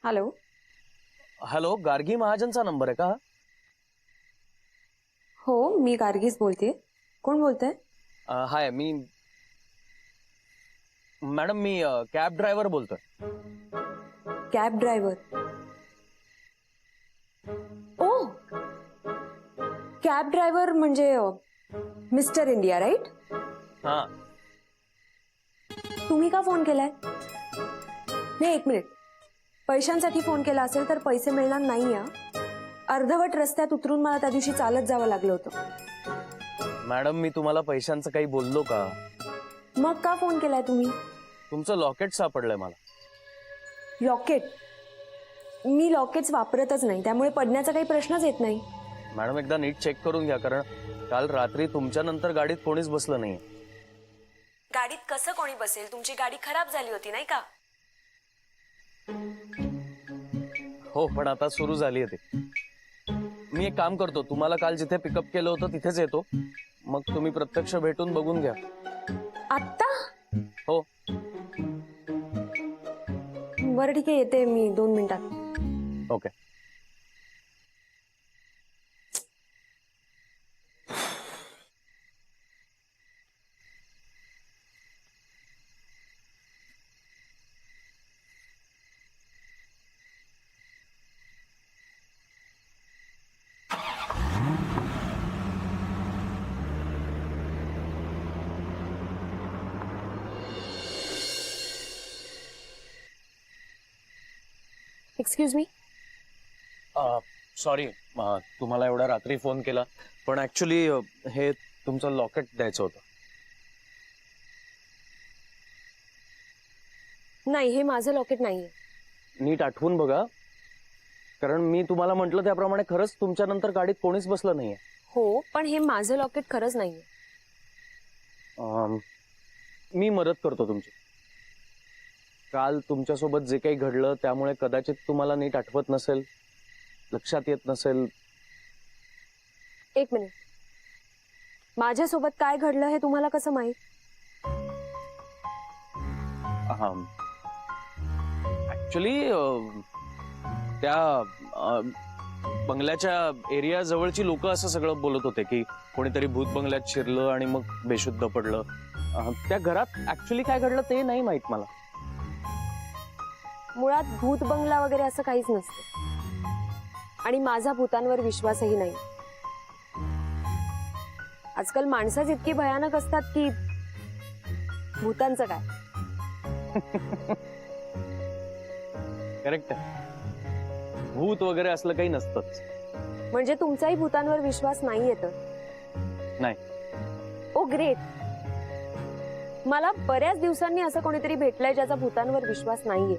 Hello. Hello, Gargi महाजनचा number आहे का? हो, मी गार्गीच बोलते. कोण बोलतंय? हाय, मॅडम मी कॅब ड्रायव्हर बोलतोय. Cab driver. Oh, cab driver म्हणजे मिस्टर इंडिया, राईट? हा. तुम्ही का फोन केलाय? नाही, एक मिनिट. पैशांसाठी फोन केला असेल तर पैसे मिळणार नाही. अर्धवट रस्त्यात उतरून मला त्या दिवशी चालत जावं लागलं होतं. मॅडम, मी तुम्हाला पैशांचं काही बोललो का? मग का फोन केलाय तुम्ही? तुमचं लॉकेट सापडलंय मला. लॉकेट? मी लॉकेट्स वापरतच नाही, त्यामुळे पडण्याचा काही प्रश्नच येत नाही. मॅडम, एकदा नीट चेक करून घ्या, कारण काल रात्री तुमच्या नंतर गाडीत कोणीच बसलं नाही. गाडीत कसं कोणी बसेल? तुमची गाडी खराब झाली होती नाही का? हो, पण आता सुरू झाली आहे ते. मी एक काम करतो, तुम्हाला काल जिथे पिकअप केलं होतं तिथेच येतो, मग तुम्ही प्रत्यक्ष भेटून बघून घ्या. आत्ता? हो. बरं, ठीक आहे, येते मी 2 मिनिटात. ओके. Excuse me. सॉरी, तुम्हाला एवढ्या रात्री फोन केला, पण ऍक्च्युली हे तुमचं लॉकेट द्यायचं होतं. नाही, हे माझं लॉकेट नाहीये. नीट आठवून बघा, कारण मी तुम्हाला म्हटलं त्याप्रमाणे खरंच तुमच्या नंतर गाडीत कोणीच बसलं नाहीये. हो, पण हे माझं लॉकेट खरंच नाहीये. मी मदत करतो तुमची. काल तुमच्यासोबत जे काही घडलं त्यामुळे कदाचित तुम्हाला नीट आठवत नसेल, लक्षात येत नसेल. एक मिनिट. माझ्यासोबत काय घडलं हे तुम्हाला कसं माहित? ऍक्च्युली त्या बंगल्याच्या एरिया जवळची लोक असं सगळं बोलत होते की कोणीतरी भूत बंगल्यात शिरलं आणि मग बेशुद्ध पडलं. त्या घरात ऍक्च्युली काय घडलं ते नाही माहित मला. मुळात भूत बंगला वगैरे असं काहीच नसतं, आणि माझा भूतांवर विश्वासही नाही. आजकाल माणसंच इतकी भयानक असतात की भूतांचं काय. करेक्ट. भूत वगैरे असलं काही नसतंच. म्हणजे तुमचाही भूतांवर विश्वास नाहीये तर? नाही. ओ ग्रेट. मला बऱ्याच दिवसांनी असं कोणीतरी भेटलंय ज्याचा भूतांवर विश्वास नाहीये.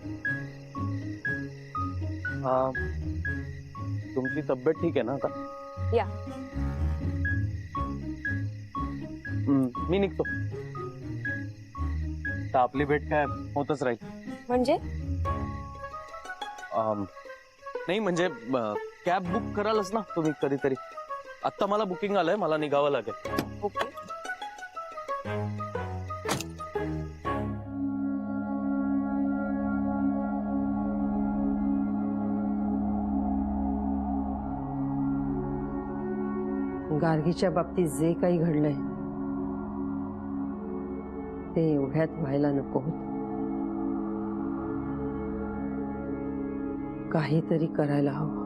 तुमची तब्येत ठीक आहे ना आता? या. मी निघतो. तर आपली भेट काय होतच राहील. म्हणजे? नाही म्हणजे कॅब बुक करालच ना तुम्ही कधीतरी. आता मला बुकिंग आलंय, मला निघावं लागेल. ओके. गार्गीच्या बाबतीत जे काही घडलंय ते एवढ्यात व्हायला नको होत. काहीतरी करायला हवं.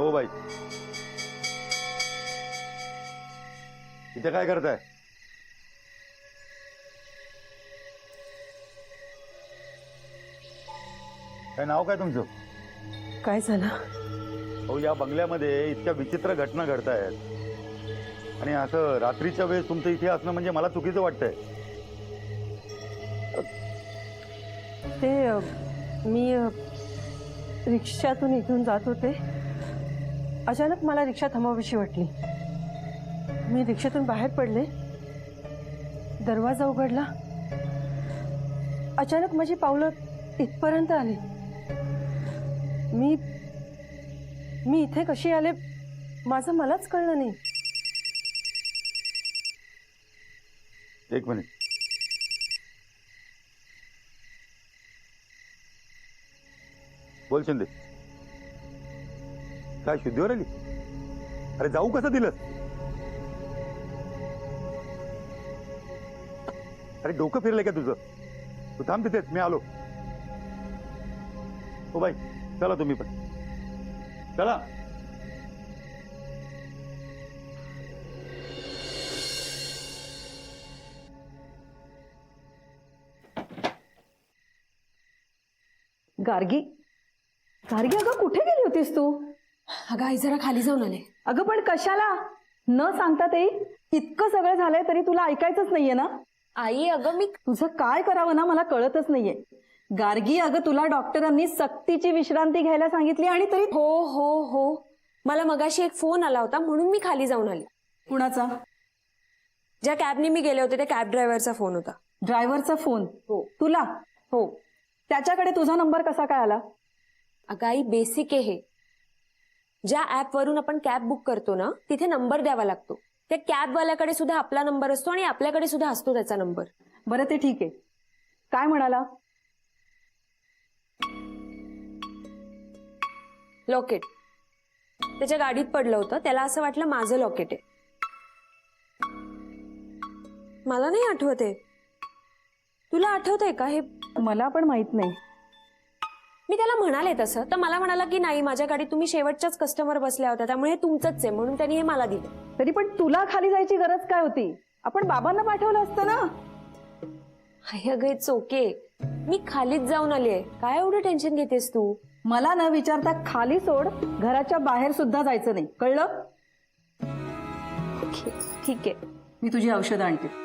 हो बाई. इथे काय करताय? काय नाव काय तुमचं? काय झालं? हो, या बंगल्यामध्ये इतक्या विचित्र घटना घडतायत आणि असं रात्रीच्या वेळेस तुमचं इथे असणं म्हणजे मला चुकीचं वाटतंय. ते मी रिक्षातून इथून जात होते. अचानक मला रिक्षा थांबवावीशी वाटली. मी रिक्षेतून बाहेर पडले. दरवाजा उघडला. अचानक माझी पावलं इथपर्यंत आली. मी इथे कशी आले माझं मलाच कळलं नाही. एक मिनिट. बोल शिंदे, काय शुद्धीवर आली? अरे जाऊ कसं दिलंस? अरे डोकं फिरलंय का तुझं? तू थांब तिथेच, मी आलो. हो बाई, चला तुम्ही पण चला. गार्गी, गार्गी अगं कुठे गेली होतीस तू? अगं आई जरा खाली जाऊन आले. अगं पण कशाला? न सांगता ते इतकं सगळं झालंय तरी तुला ऐकायचंच नाहीये ना? आई अगं मी तुझं काय करावं ना मला कळतच नाहीये. गार्गी अगं तुला डॉक्टरांनी सक्तीची विश्रांती घ्यायला सांगितली आणि तरी हो हो हो मला मगाशी एक फोन आला होता म्हणून मी खाली जाऊन आले. कुणाचा? ज्या कॅबने मी गेले होते त्या कॅब ड्रायव्हरचा फोन होता. ड्रायव्हरचा फोन? हो तुला? हो. त्याच्याकडे तुझा नंबर कसा काय आला? अगं आई बेसिक आहे हे. ज्या ऍप वरून आपण कॅब बुक करतो ना तिथे नंबर द्यावा लागतो. त्या कॅबवाल्याकडे सुद्धा आपला नंबर असतो आणि आपल्याकडे सुद्धा असतो त्याचा नंबर. बरं ते ठीक आहे. काय म्हणाला? लॉकेट त्याच्या गाडीत पडलं होतं. त्याला असं वाटलं माझं लॉकेट आहे. मला नाही आठवत आहे. तुला आठवतंय का हे? मला पण माहित नाही. मी त्याला म्हणाले तसं तर मला म्हणाला की नाही माझ्या गाडीत तुम्ही शेवटच्याच कस्टमर बसल्या होत्या त्यामुळे हे तुमचंच आहे म्हणून त्यांनी हे मला दिलं. तरी पण तुला खाली जायची गरज काय होती? आपण बाबांना पाठवलं असतं ना. हाय अगं इट्स ओके. मी खालीच जाऊन आली आहे. काय एवढं टेन्शन घेतेस तू? मला न विचारता खाली सोड. घराच्या बाहेर सुद्धा जायचं नाही, कळलं? ओके ठीक आहे. मी तुझी औषधं आणते.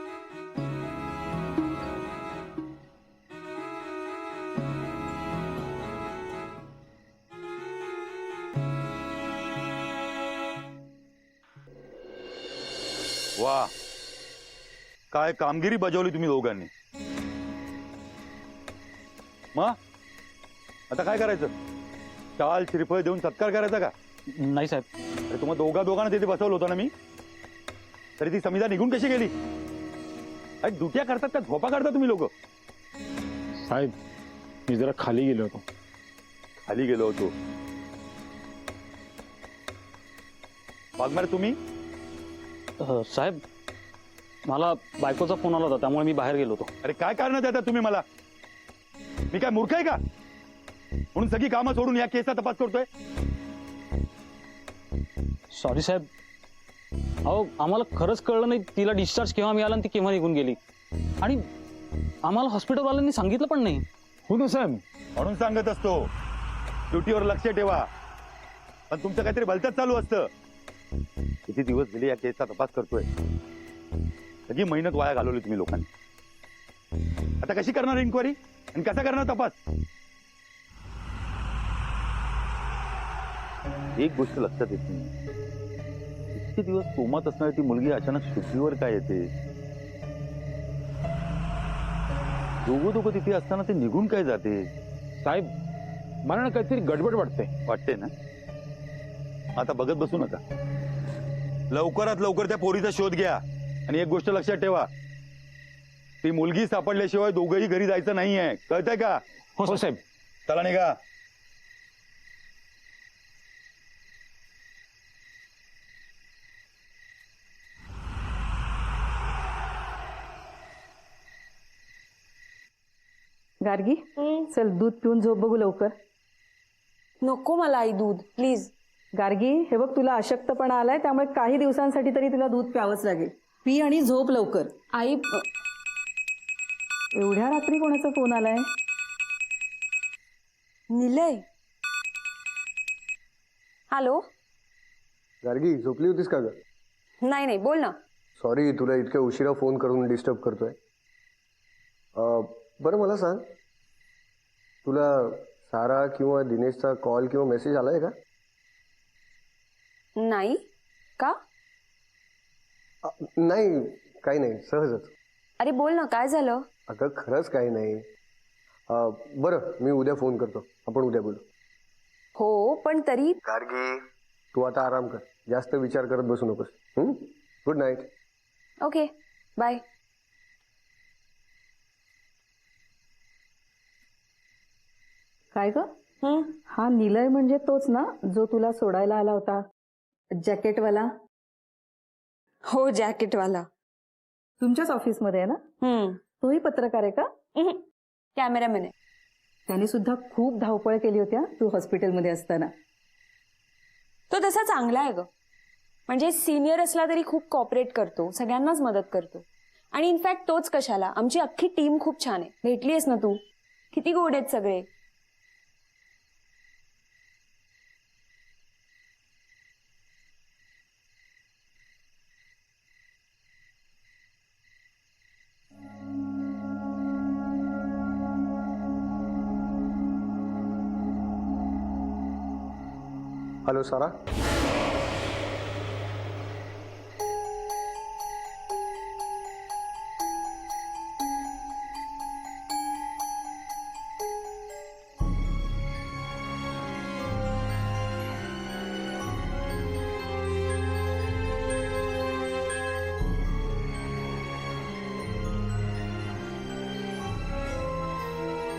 वा, काय कामगिरी बजावली तुम्ही दोघांनी. मग आता काय करायचं? टाल श्रीफळ देऊन सत्कार करायचा का? नाही साहेब. अरे तुम्हाला दोघांना तिथे बसवलं होतं ना मी. तरी ती समिधा निघून कशी गेली? अरे दुट्या करतात का झोपा काढता तुम्ही लोक? साहेब मी जरा खाली गेलो होतो. खाली गेलो होतो. वाघमारे तुम्ही? साहेब मला बायकोचा फोन आला होता त्यामुळे मी बाहेर गेलो होतो. अरे काय कारण देता तुम्ही मला? मी काय मूर्ख आहे का म्हणून सगळी कामं सोडून या केसचा तपास करतोय? सॉरी साहेब. अहो आम्हाला खरंच कळलं नाही तिला डिस्चार्ज केव्हा मिळाला आणि ती केव्हा निघून गेली आणि आम्हाला हॉस्पिटलवाल्यांनी सांगितलं पण नाही. हो ना साहेब, म्हणून सांगत असतो ड्युटीवर लक्ष ठेवा. पण तुमचं काहीतरी भलतंच चालू असतं. किती दिवस गेले या केसचा तपास करतोय. सगळी मेहनत वाया घालवली तुम्ही लोकांनी. आता कशी करणार इन्क्वायरी आणि कसा करणार तपास? एक गोष्ट लक्षात येत नाही. इतके दिवस कोमात असणारी ती मुलगी अचानक शुद्धीवर काय येते? दोघं तिथे असताना ते निघून काय जाते? साहेब मला ना काहीतरी गडबड वाटते ना. आता बघत बसू नका. लवकरात लवकर त्या पोरीचा शोध घ्या आणि एक गोष्ट लक्षात ठेवा, ती मुलगी सापडल्याशिवाय दोघंही घरी जायचं नाहीये. कळतंय का? हो साहेब. चला निघा. गार्गी चल दूध पिऊन झोप बघू लवकर. नको मला आई दूध प्लीज. गार्गी, हे बघ तुला अशक्तपणा आलाय, त्यामुळे काही दिवसांसाठी तरी तुला दूध प्यावंच लागेल. पी आणि झोप लवकर. आई एवढ्या रात्री कोणाचा फोन आलाय? निलय. हॅलो. गार्गी, झोपली होतीस का ग? नाही नाही, बोल ना. सॉरी, तुला इतक्या उशिरा फोन करून डिस्टर्ब करतोय. बरं मला सांग, तुला सारा किंवा दिनेशचा कॉल किंवा मेसेज आलाय का? नाही का? नाही, काही नाही, सहजच. अरे बोल ना, काय झालं? अगं खरंच काही नाही. बरं, मी उद्या फोन करतो, आपण उद्या बोलू. हो पण तरी. गार्गी, तू आता आराम कर, जास्त विचार करत बसू नकोस. Good night. Okay, bye. काय ग? हा निलय म्हणजे तोच ना जो तुला सोडायला आला होता, जॅकेटवाला? हो, जॅकेटवाला. तुमच्याच ऑफिसमध्ये आहे ना? तोही पत्रकार आहे का? कॅमेरामॅन आहे. त्याने सुद्धा खूप धावपळ केली होती तू हॉस्पिटलमध्ये असताना. तो तसा चांगला आहे ग. म्हणजे सिनियर असला तरी खूप कॉपरेट करतो, सगळ्यांनाच मदत करतो. आणि इनफॅक्ट तोच कशाला, आमची अख्खी टीम खूप छान आहे. भेटलीयस ना तू? किती गोड आहेत सगळे. हॅलो सारा.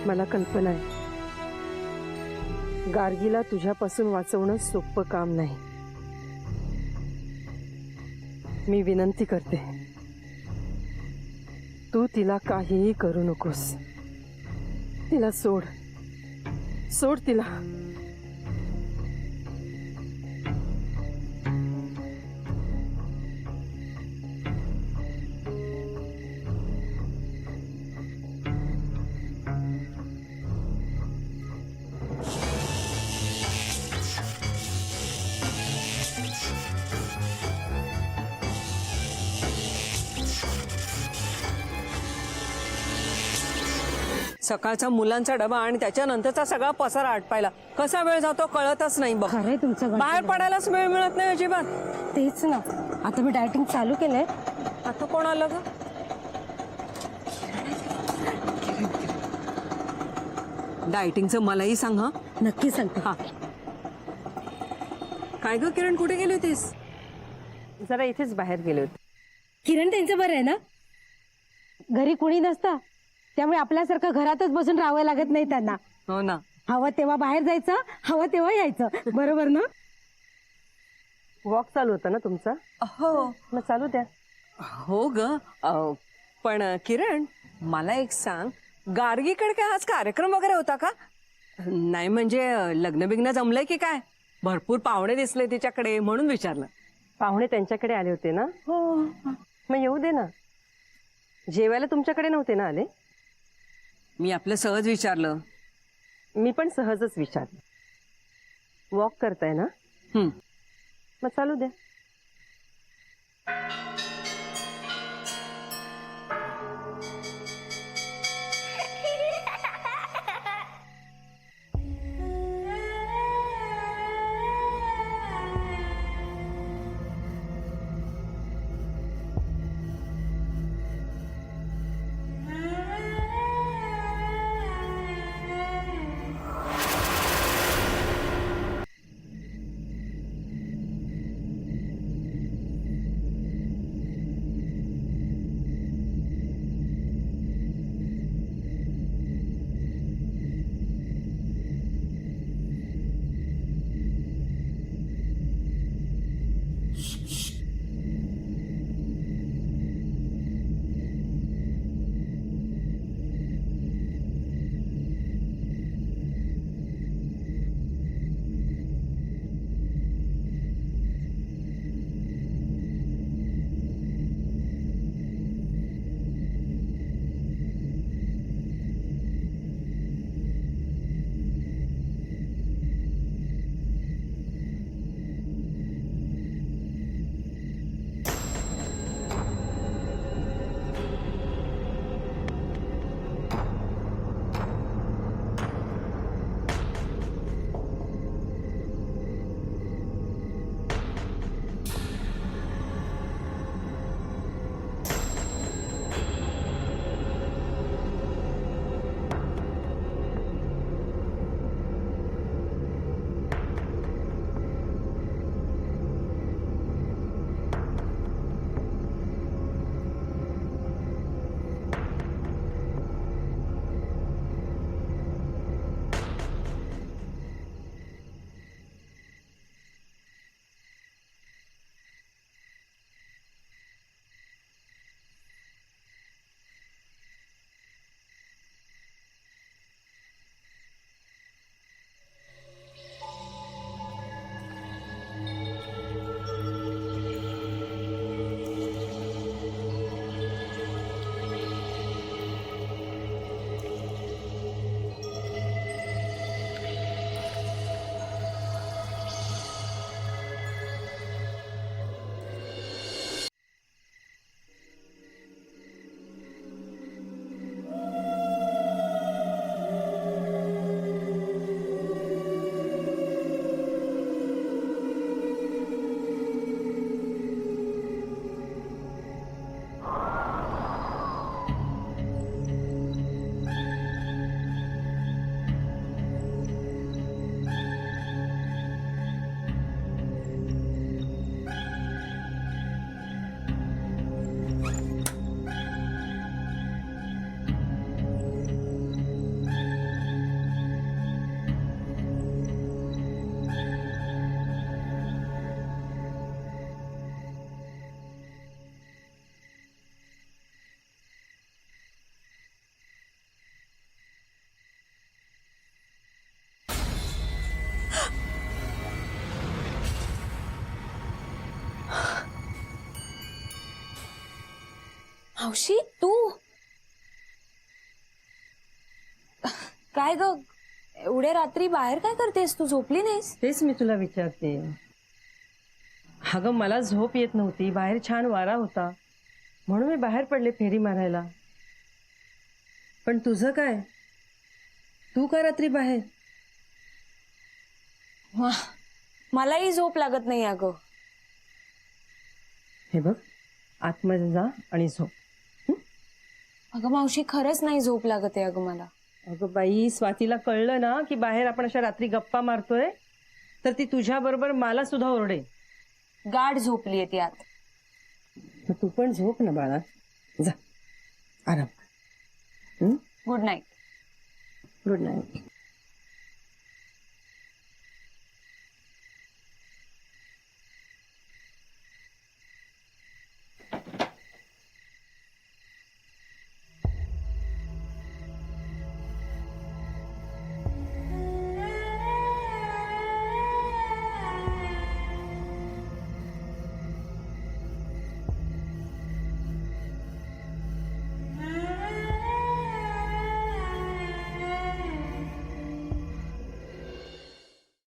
मला कल्पना आहे, गार्गीला तुझ्यापासून वाचवणं सोपं काम नाही. मी विनंती करते, तू तिला काहीही करू नकोस. तिला सोड, सोड तिला. सकाळचा मुलांचा डबा आणि त्याच्यानंतरचा सगळा पसारा आटपायला कसा वेळ जातो कळतच नाही बघ. खरंय तुमचं. बाहेर पडायलाच वेळ मिळत नाही अजिबात. तेच ना, आता मी डायटिंग चालू केलंय. आता कोण आलं ग? डायटिंगचं मलाही सांग हा. नक्की सांगते. हा. काय ग किरण, कुठे गेली होतीस? जरा इथेच बाहेर गेले होते. किरण त्यांचं बरं आहे ना? घरी कुणी नसतं, त्यामुळे आपल्यासारखं घरातच बसून राहावं लागत नाही त्यांना. हो ना. हवं तेव्हा बाहेर जायचं, हवं तेव्हा यायचं. बरोबर ना? वॉक चालू होता ना तुमचा? हो. मग चालू द्या. हो ग. पण किरण, मला एक सांग, गार्गीकडे काय आज कार्यक्रम वगैरे होता का? नाही म्हणजे लग्न बिग्न जमलंय की काय? भरपूर पाहुणे दिसले तिच्याकडे म्हणून विचारलं. पाहुणे त्यांच्याकडे आले होते ना? हो. मग येऊ दे ना. जेवायला तुमच्याकडे नव्हते ना आले? मी आपलं सहज विचारलं. मी पण सहजच विचारलं. वॉक करताय ना? मग चालू द्या. मावशी तू काय ग एवढ्या रात्री बाहेर काय करतेस तू झोपली नाहीस? तेच मी तुला विचारते. अगं मला झोप येत नव्हती, बाहेर छान वारा होता म्हणून मी बाहेर पडले फेरी मारायला. पण तुझं काय, तू का रात्री बाहेर? मलाही झोप लागत नाही अगं. हे बघ, आतमध्ये जा आणि झोप. अगं मावशी खरंच नाही झोप लागत आहे अगं मला. अगं बाई, स्वातीला कळलं ना की बाहेर आपण अशा रात्री गप्पा मारतोय तर ती तुझ्या बरोबर मला सुद्धा ओरडे. गाढ झोपलीये ती आत. मग तू पण झोप ना बाळा, जा आराम कर. Good night. Good night.